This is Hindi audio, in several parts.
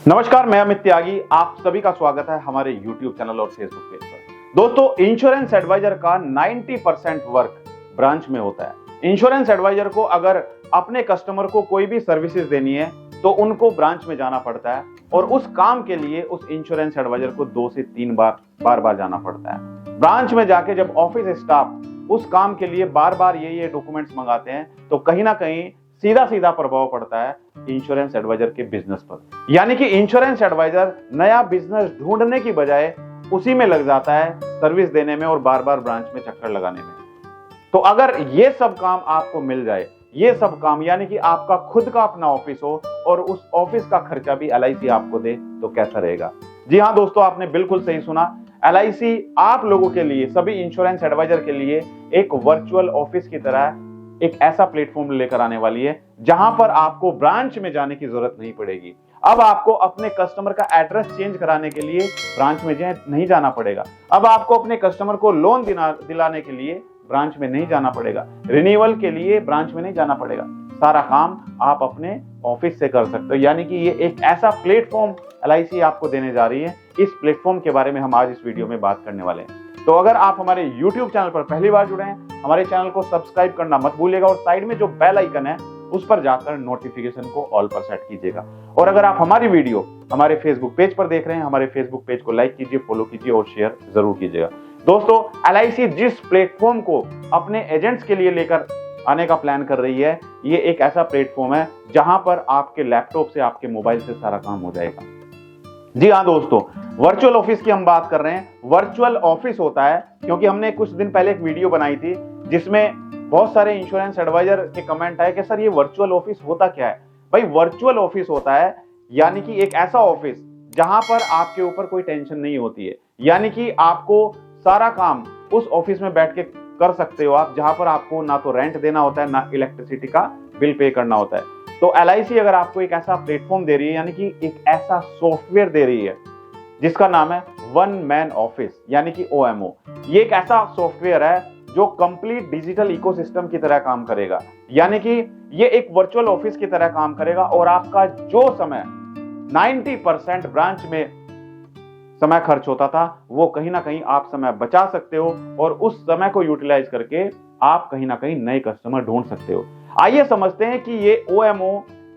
नमस्कार, मैं अमित त्यागी। आप सभी का स्वागत है हमारे YouTube चैनल और फेसबुक पेज पर। दोस्तों, इंश्योरेंस एडवाइजर का 90% वर्क ब्रांच में होता है। इंश्योरेंस एडवाइजर को अगर अपने कस्टमर को कोई भी सर्विसेज देनी है तो उनको ब्रांच में जाना पड़ता है और उस काम के लिए उस इंश्योरेंस एडवाइजर को 2 से 3 बार जाना पड़ता है। ब्रांच में जाके जब ऑफिस स्टाफ उस काम के लिए बार बार ये डॉक्यूमेंट्स मंगाते हैं तो कहीं ना कहीं सीधा प्रभाव पड़ता है इंश्योरेंस एडवाइजर के बिजनेस पर। यानी कि इंश्योरेंस एडवाइजर नया बिजनेस ढूंढने की बजाय उसी में लग जाता है, सर्विस देने में और बार बार ब्रांच में चक्कर लगाने में। तो अगर ये सब काम आपको मिल जाए, ये सब काम यानी कि आपका खुद का अपना ऑफिस हो और उस ऑफिस का खर्चा भी LIC आपको दे तो कैसा रहेगा? जी हाँ दोस्तों, आपने बिल्कुल सही सुना। LIC आप लोगों के लिए, सभी इंश्योरेंस एडवाइजर के लिए एक वर्चुअल ऑफिस की तरह एक ऐसा प्लेटफॉर्म लेकर आने वाली है जहां पर आपको ब्रांच में जाने की जरूरत नहीं पड़ेगी। अब आपको अपने कस्टमर का एड्रेस चेंज कराने के लिए ब्रांच में नहीं जाना पड़ेगा। अब आपको अपने कस्टमर को लोन दिलाने के लिए ब्रांच में नहीं जाना पड़ेगा। रिन्यूअल के लिए ब्रांच में नहीं जाना पड़ेगा। सारा काम आप अपने ऑफिस से कर सकते हो। यानी कि ये एक ऐसा प्लेटफॉर्म LIC आपको देने जा रही है। इस प्लेटफॉर्म के बारे में हम आज इस वीडियो में बात करने वाले हैं। तो अगर आप हमारे YouTube चैनल पर पहली बार जुड़े हैं, हमारे चैनल को सब्सक्राइब करना मत भूलिएगा और साइड में जो बेल आइकन है उस पर जाकर नोटिफिकेशन को ऑल पर सेट कीजिएगा। और अगर आप हमारी वीडियो हमारे फेसबुक पेज पर देख रहे हैं, हमारे फेसबुक पेज को लाइक कीजिए, फॉलो कीजिए और शेयर जरूर कीजिएगा। दोस्तों, LIC जिस प्लेटफॉर्म को अपने एजेंट्स के लिए लेकर आने का प्लान कर रही है, ये एक ऐसा प्लेटफॉर्म है जहां पर आपके लैपटॉप से, आपके मोबाइल से सारा काम हो जाएगा। जी हाँ दोस्तों, वर्चुअल ऑफिस की हम बात कर रहे हैं। वर्चुअल ऑफिस होता है क्योंकि हमने कुछ दिन पहले एक वीडियो बनाई थी जिसमें बहुत सारे इंश्योरेंस एडवाइजर के कमेंट आए कि सर ये वर्चुअल ऑफिस होता क्या है। भाई, वर्चुअल ऑफिस होता है यानी कि एक ऐसा ऑफिस जहां पर आपके ऊपर कोई टेंशन नहीं होती है। यानी कि आपको सारा काम उस ऑफिस में बैठ के कर सकते हो आप, जहां पर आपको ना तो रेंट देना होता है, ना इलेक्ट्रिसिटी का बिल पे करना होता है। तो LIC अगर आपको एक ऐसा प्लेटफॉर्म दे रही है, यानी कि एक ऐसा सॉफ्टवेयर दे रही है जिसका नाम है वन मैन ऑफिस यानी कि OMO। ये एक ऐसा सॉफ्टवेयर है जो कंप्लीट डिजिटल इकोसिस्टम की तरह काम करेगा। यानी कि ये एक वर्चुअल ऑफिस की तरह काम करेगा और आपका जो समय 90% ब्रांच में समय खर्च होता था वो कहीं ना कहीं आप समय बचा सकते हो और उस समय को यूटिलाइज करके आप कहीं ना कहीं नए कस्टमर ढूंढ सकते हो। आइए समझते हैं कि ये OMO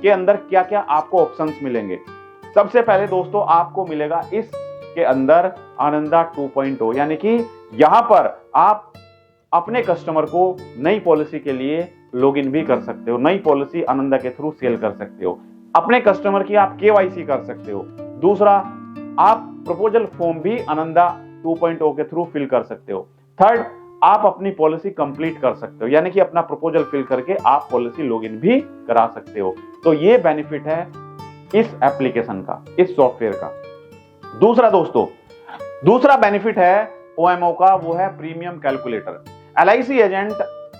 के अंदर क्या क्या आपको ऑप्शंस मिलेंगे। सबसे पहले दोस्तों, आपको मिलेगा इसके अंदर आनंदा 2.0, यानी कि यहां पर आप अपने कस्टमर को नई पॉलिसी के लिए लॉगिन भी कर सकते हो। नई पॉलिसी आनंदा के थ्रू सेल कर सकते हो। अपने कस्टमर की आप KYC कर सकते हो। दूसरा, आप प्रपोजल फॉर्म भी आनंदा 2.0 के थ्रू फिल कर सकते हो। थर्ड, आप अपनी पॉलिसी कंप्लीट कर सकते हो, यानी कि अपना प्रपोजल फिल करके आप पॉलिसी लॉगिन भी करा सकते हो। तो ये बेनिफिट है इस एप्लीकेशन का, इस सॉफ्टवेयर का। दूसरा दोस्तों, दूसरा बेनिफिट है OMO का, वो है प्रीमियम कैलकुलेटर। LIC एजेंट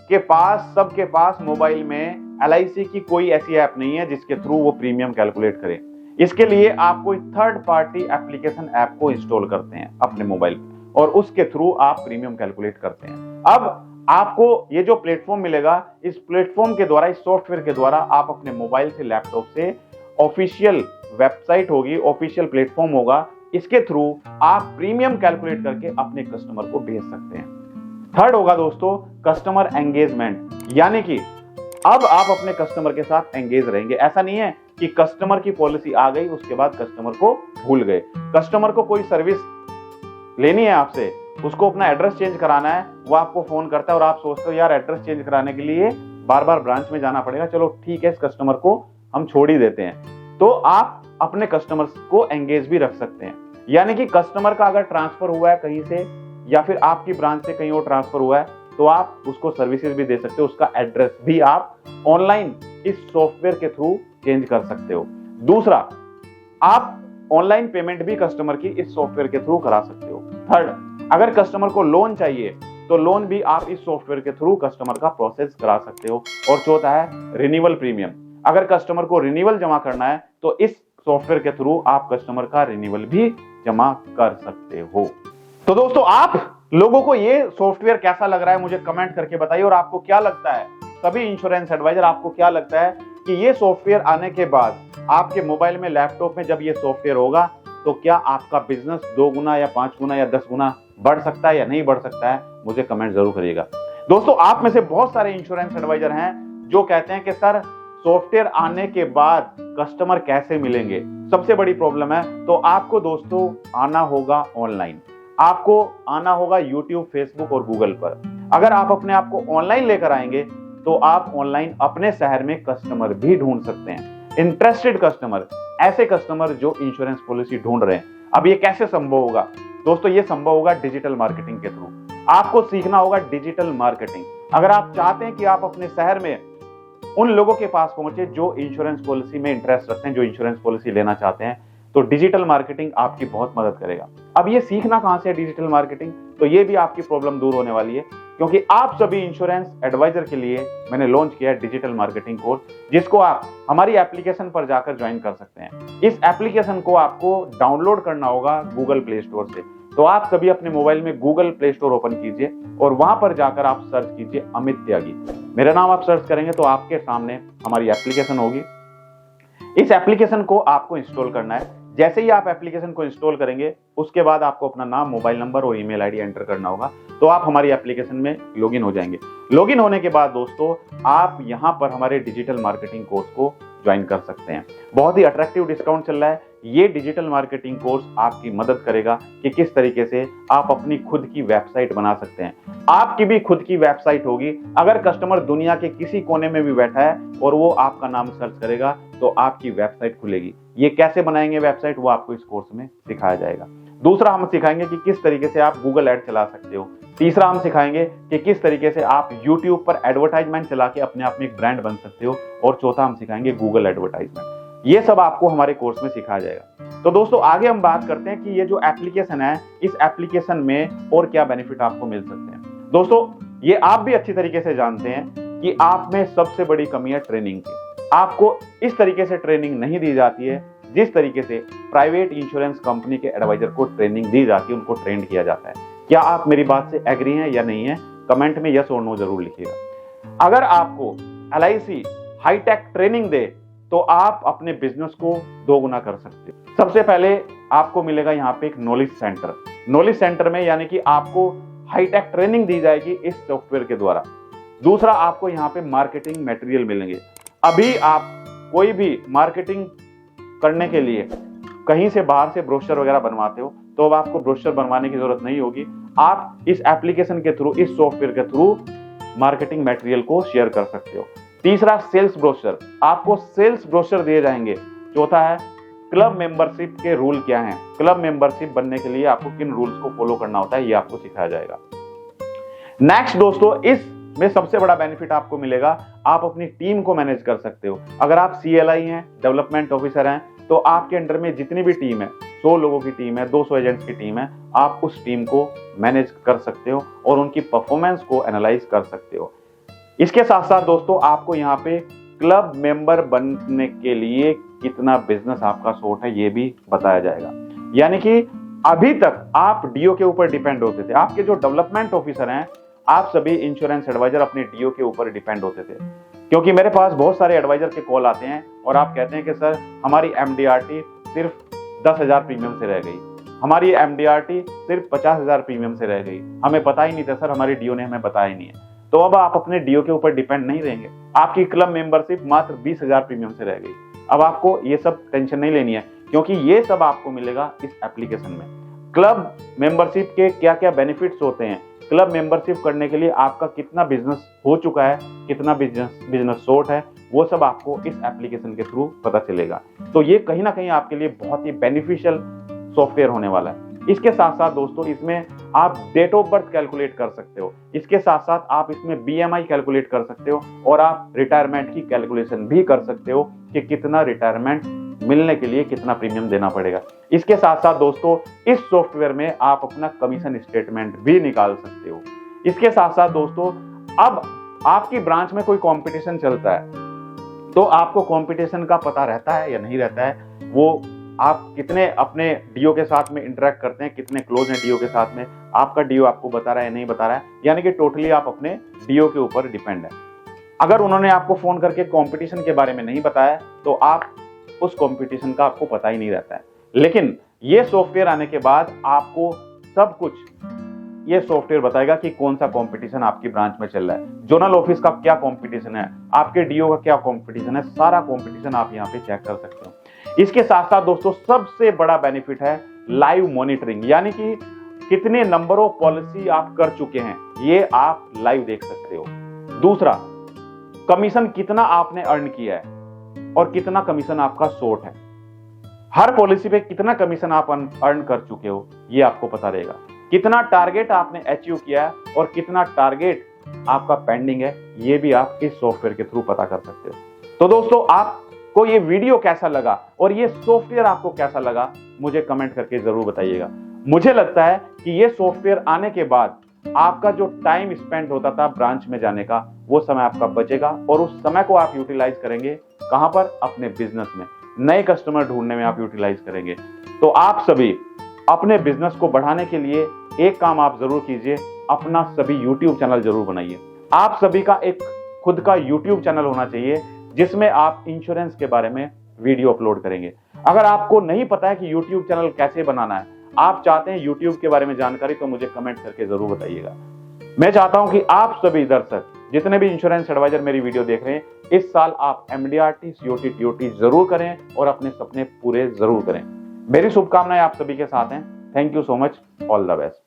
के पास, सबके पास मोबाइल में LIC की कोई ऐसी ऐप नहीं है जिसके थ्रू वो प्रीमियम कैलकुलेट करे। इसके लिए आप कोई थर्ड पार्टी एप्लीकेशन ऐप को इंस्टॉल करते हैं अपने मोबाइल में और उसके थ्रू आप प्रीमियम कैलकुलेट करते हैं। अब आपको ये जो प्लेटफॉर्म मिलेगा, इस प्लेटफॉर्म के द्वारा, इस सॉफ्टवेयर के द्वारा आप अपने मोबाइल से, लैपटॉप से ऑफिशियल वेबसाइट होगी, ऑफिशियल प्लेटफॉर्म होगा, इसके थ्रू आप प्रीमियम कैलकुलेट करके अपने कस्टमर को भेज सकते हैं। थर्ड होगा दोस्तों कस्टमर एंगेजमेंट, यानी कि अब आप अपने कस्टमर के साथ एंगेज रहेंगे। ऐसा नहीं है कि कस्टमर की पॉलिसी आ गई उसके बाद कस्टमर को भूल गए। कस्टमर को कोई सर्विस लेनी है आपसे, उसको अपना एड्रेस चेंज कराना है, वो आपको फोन करता है और आप सोचते हो यार एड्रेस चेंज कराने के लिए बार बार ब्रांच में जाना पड़ेगा, चलो ठीक है इस कस्टमर को हम छोड़ ही देते हैं। तो आप अपने कस्टमर्स को एंगेज भी रख सकते हैं। यानी कि कस्टमर का अगर ट्रांसफर हुआ है कहीं से या फिर आपकी ब्रांच से कहीं और ट्रांसफर हुआ है तो आप उसको सर्विसेज भी दे सकते हो, उसका एड्रेस भी आप ऑनलाइन इस सॉफ्टवेयर के थ्रू चेंज कर सकते हो। दूसरा, आप ऑनलाइन पेमेंट भी कस्टमर की इस सॉफ्टवेयर के थ्रू करा सकते हो। थर्ड, अगर कस्टमर को लोन चाहिए तो लोन भी आप इस सॉफ्टवेयर के थ्रू कस्टमर का प्रोसेस करा सकते हो। और चौथा है रिन्यूअल प्रीमियम, अगर कस्टमर को रिन्यूअल जमा करना है तो इस सॉफ्टवेयर के थ्रू आप कस्टमर का रिन्यूअल भी जमा कर सकते हो। तो दोस्तों, आप लोगों को ये सॉफ्टवेयर कैसा लग रहा है मुझे कमेंट करके बताइए और आपको क्या लगता है, सभी इंश्योरेंस एडवाइजर आपको क्या लगता है कि ये सॉफ्टवेयर आने के बाद आपके मोबाइल में, लैपटॉप में जब ये सॉफ्टवेयर होगा तो क्या आपका बिजनेस 2 गुना या 5 गुना या 10 गुना बढ़ सकता है या नहीं बढ़ सकता है, मुझे कमेंट जरूर करिएगा। दोस्तों, आप में से बहुत सारे इंश्योरेंस एडवाइजर हैं जो कहते हैं कि सर सॉफ्टवेयर आने के बाद कस्टमर कैसे मिलेंगे, सबसे बड़ी प्रॉब्लम है। तो आपको दोस्तों आना होगा ऑनलाइन, आपको आना होगा यूट्यूब, फेसबुक और गूगल पर। अगर आप अपने आप को ऑनलाइन लेकर आएंगे तो आप ऑनलाइन अपने शहर में कस्टमर भी ढूंढ सकते हैं, इंटरेस्टेड कस्टमर, ऐसे कस्टमर जो इंश्योरेंस पॉलिसी ढूंढ रहे हैं। अब ये कैसे संभव होगा दोस्तों? ये संभव होगा डिजिटल मार्केटिंग के थ्रू। आपको सीखना होगा डिजिटल मार्केटिंग। अगर आप चाहते हैं कि आप अपने शहर में उन लोगों के पास पहुंचे जो इंश्योरेंस पॉलिसी में इंटरेस्ट रखते हैं, जो इंश्योरेंस पॉलिसी लेना चाहते हैं, तो डिजिटल मार्केटिंग आपकी बहुत मदद करेगा। अब ये सीखना कहां से है डिजिटल मार्केटिंग? तो ये भी आपकी प्रॉब्लम दूर होने वाली है, क्योंकि आप सभी इंश्योरेंस एडवाइजर के लिए मैंने लॉन्च किया है डिजिटल मार्केटिंग कोर्स, जिसको आप हमारी एप्लीकेशन पर जाकर ज्वाइन कर सकते हैं। इस एप्लीकेशन को आपको डाउनलोड करना होगा गूगल प्ले स्टोर से। तो आप सभी अपने मोबाइल में गूगल प्ले स्टोर ओपन कीजिए और वहां पर जाकर आप सर्च कीजिए अमित त्यागी। मेरा नाम आप सर्च करेंगे तो आपके सामने हमारी एप्लीकेशन होगी। इस एप्लीकेशन को आपको इंस्टॉल करना है। जैसे ही आप एप्लीकेशन को इंस्टॉल करेंगे उसके बाद आपको अपना नाम, मोबाइल नंबर और ईमेल आईडी एंटर करना होगा, तो आप हमारी एप्लीकेशन में लॉगिन हो जाएंगे। लॉगिन होने के बाद दोस्तों आप यहां पर हमारे डिजिटल मार्केटिंग कोर्स को ज्वाइन कर सकते हैं। बहुत ही अट्रैक्टिव डिस्काउंट चल रहा है। ये डिजिटल मार्केटिंग कोर्स आपकी मदद करेगा कि किस तरीके से आप अपनी खुद की वेबसाइट बना सकते हैं। आपकी भी खुद की वेबसाइट होगी। अगर कस्टमर दुनिया के किसी कोने में भी बैठा है और वो आपका नाम सर्च करेगा तो आपकी वेबसाइट खुलेगी। ये कैसे बनाएंगे वेबसाइट, वो आपको इस कोर्स में सिखाया जाएगा। दूसरा, हम सिखाएंगे कि किस तरीके से आप गूगल ऐड चला सकते हो। तीसरा, हम सिखाएंगे कि किस तरीके से आप यूट्यूब पर एडवर्टाइजमेंट चला के अपने आप में एक ब्रांड बन सकते हो। और चौथा, हम सिखाएंगे गूगल एडवर्टाइजमेंट। ये सब आपको हमारे कोर्स में सिखाया जाएगा। तो दोस्तों आगे हम बात करते हैं कि ये जो एप्लीकेशन है, इस एप्लीकेशन में और क्या बेनिफिट आपको मिल सकते हैं। दोस्तों ये आप भी अच्छी तरीके से जानते हैं कि आप में सबसे बड़ी कमी है ट्रेनिंग की। आपको इस तरीके से ट्रेनिंग नहीं दी जाती है जिस तरीके से प्राइवेट इंश्योरेंस कंपनी के एडवाइजर को ट्रेनिंग दी जाती है, उनको ट्रेंड किया जाता है। क्या आप मेरी बात से एग्री हैं या नहीं है? कमेंट में यस और नो जरूर लिखिएगा। अगर आपको LIC हाईटेक ट्रेनिंग दे तो आप अपने बिजनेस को 2 गुना कर सकते हो। सबसे पहले आपको मिलेगा यहाँ पे एक नॉलेज सेंटर। नॉलेज सेंटर में यानी कि आपको हाईटेक ट्रेनिंग दी जाएगी इस सॉफ्टवेयर के द्वारा। दूसरा, आपको यहाँ पे मार्केटिंग मटेरियल मिलेंगे। अभी आप कोई भी मार्केटिंग करने के लिए कहीं से बाहर से ब्रोशर वगैरह बनवाते हो तो अब आपको ब्रोशर बनवाने की जरूरत नहीं होगी। आप इस एप्लीकेशन के थ्रू, इस सॉफ्टवेयर के थ्रू मार्केटिंग मटेरियल को शेयर कर सकते हो। तीसरा, सेल्स ब्रोशर, आपको सेल्स ब्रोशर दिए जाएंगे। चौथा है क्लब मेंबरशिप के रूल क्या हैं। क्लब मेंबरशिप बनने के लिए आपको किन रूल्स को फॉलो करना होता है, ये आपको सिखाया जाएगा। नेक्स्ट दोस्तों, इसमें सबसे बड़ा बेनिफिट आपको मिलेगा, आप अपनी टीम को मैनेज कर सकते हो। अगर आप CLI हैं, डेवलपमेंट ऑफिसर हैं, तो आपके अंडर में जितनी भी टीम है, 100 लोगों की टीम है, 200 एजेंट्स की टीम है, आप उस टीम को मैनेज कर सकते हो और उनकी परफॉर्मेंस को एनालाइज कर सकते हो। इसके साथ साथ दोस्तों आपको यहाँ पे क्लब मेंबर बनने के लिए कितना बिजनेस आपका शॉर्ट है ये भी बताया जाएगा। यानी कि अभी तक आप DO के ऊपर डिपेंड होते थे। आपके जो डेवलपमेंट ऑफिसर हैं, आप सभी इंश्योरेंस एडवाइजर अपने DO के ऊपर डिपेंड होते थे, क्योंकि मेरे पास बहुत सारे एडवाइजर के कॉल आते हैं और आप कहते हैं कि सर हमारी MDRT सिर्फ 10,000 प्रीमियम से रह गई, हमारी MDRT सिर्फ 50,000 प्रीमियम से रह गई, हमें पता ही नहीं था सर, हमारी DO ने हमें बताया ही नहीं है। तो अब आप अपने DO के ऊपर डिपेंड नहीं रहेंगे। आपकी क्लब मेंबरशिप मात्र 20,000 प्रीमियम से रह गई। अब आपको ये सब टेंशन नहीं लेनी है, क्योंकि ये सब आपको मिलेगा इस एप्लीकेशन में। क्लब मेंबरशिप के क्या क्या बेनिफिट्स होते हैं, क्लब मेंबरशिप करने के लिए आपका कितना बिजनेस हो चुका है, कितना बिजनेस शॉर्ट है, वो सब आपको इस एप्लीकेशन के थ्रू पता चलेगा। तो ये कहीं ना कहीं आपके लिए बहुत ही बेनिफिशियल सॉफ्टवेयर होने वाला है। इसके साथ साथ दोस्तों इसमें आप डेट ऑफ बर्थ कैलकुलेट कर सकते हो। इसके साथ साथ आप इसमें BMI कैलकुलेट कर सकते हो और आप रिटायरमेंट की कैलकुलेशन भी कर सकते हो कि कितना रिटायरमेंट मिलने के लिए कितना प्रीमियम देना पड़ेगा। इसके साथ साथ दोस्तों इस सॉफ्टवेयर में आप अपना कमीशन स्टेटमेंट भी निकाल सकते हो। इसके साथ साथ दोस्तों अब आपकी ब्रांच में कोई कंपटीशन चलता है तो आपको कंपटीशन का पता रहता है या नहीं रहता है, वो आप कितने अपने DO के साथ में इंटरेक्ट करते हैं, कितने क्लोज हैं DO के साथ में, आपका DO आपको बता रहा है या नहीं बता रहा है, यानी कि टोटली आप अपने DO के ऊपर डिपेंड है। अगर उन्होंने आपको फोन करके कंपटीशन के बारे में नहीं बताया तो आप उस कंपटीशन का आपको पता ही नहीं रहता है। लेकिन ये सॉफ्टवेयर आने के बाद आपको सब कुछ ये सॉफ्टवेयर बताएगा कि कौन सा कंपटीशन आपकी ब्रांच में चल रहा है, जोनल ऑफिस का क्या कंपटीशन है, आपके डीओ का क्या कंपटीशन है, सारा कंपटीशन आप यहाँ पे चेक कर सकते हो। इसके साथ साथ दोस्तों सबसे बड़ा बेनिफिट है लाइव मॉनिटरिंग, यानी कि कितने नंबर ऑफ पॉलिसी आप कर चुके हैं ये आप लाइव देख सकते हो। दूसरा, कमीशन कितना आपने अर्न किया है और कितना कमीशन आपका शॉर्ट है, हर पॉलिसी पे कितना कमीशन आप अर्न कर चुके हो ये आपको पता रहेगा। कितना टारगेट आपने अचीव किया है और कितना टारगेट आपका पेंडिंग है ये भी आप इस सॉफ्टवेयर के थ्रू पता कर सकते हो। तो दोस्तों आपको ये वीडियो कैसा लगा और ये सॉफ्टवेयर आपको कैसा लगा मुझे कमेंट करके जरूर बताइएगा। मुझे लगता है कि ये सॉफ्टवेयर आने के बाद आपका जो टाइम स्पेंड होता था ब्रांच में जाने का वो समय आपका बचेगा और उस समय को आप यूटिलाइज करेंगे कहां पर, अपने बिजनेस में, नए कस्टमर ढूंढने में आप यूटिलाइज करेंगे। तो आप सभी अपने बिजनेस को बढ़ाने के लिए एक काम आप जरूर कीजिए, अपना सभी यूट्यूब चैनल जरूर बनाइए। आप सभी का एक खुद का यूट्यूब चैनल होना चाहिए जिसमें आप इंश्योरेंस के बारे में वीडियो अपलोड करेंगे। अगर आपको नहीं पता है कि यूट्यूब चैनल कैसे बनाना है, आप चाहते हैं यूट्यूब के बारे में जानकारी, तो मुझे कमेंट करके जरूर बताइएगा। मैं चाहता हूं कि आप सभी दर्शक जितने भी इंश्योरेंस एडवाइजर मेरी वीडियो देख रहे हैं, इस साल आप MDRT COT TOT जरूर करें और अपने सपने पूरे जरूर करें। मेरी शुभकामनाएं आप सभी के साथ हैं। Thank you so much, all the best.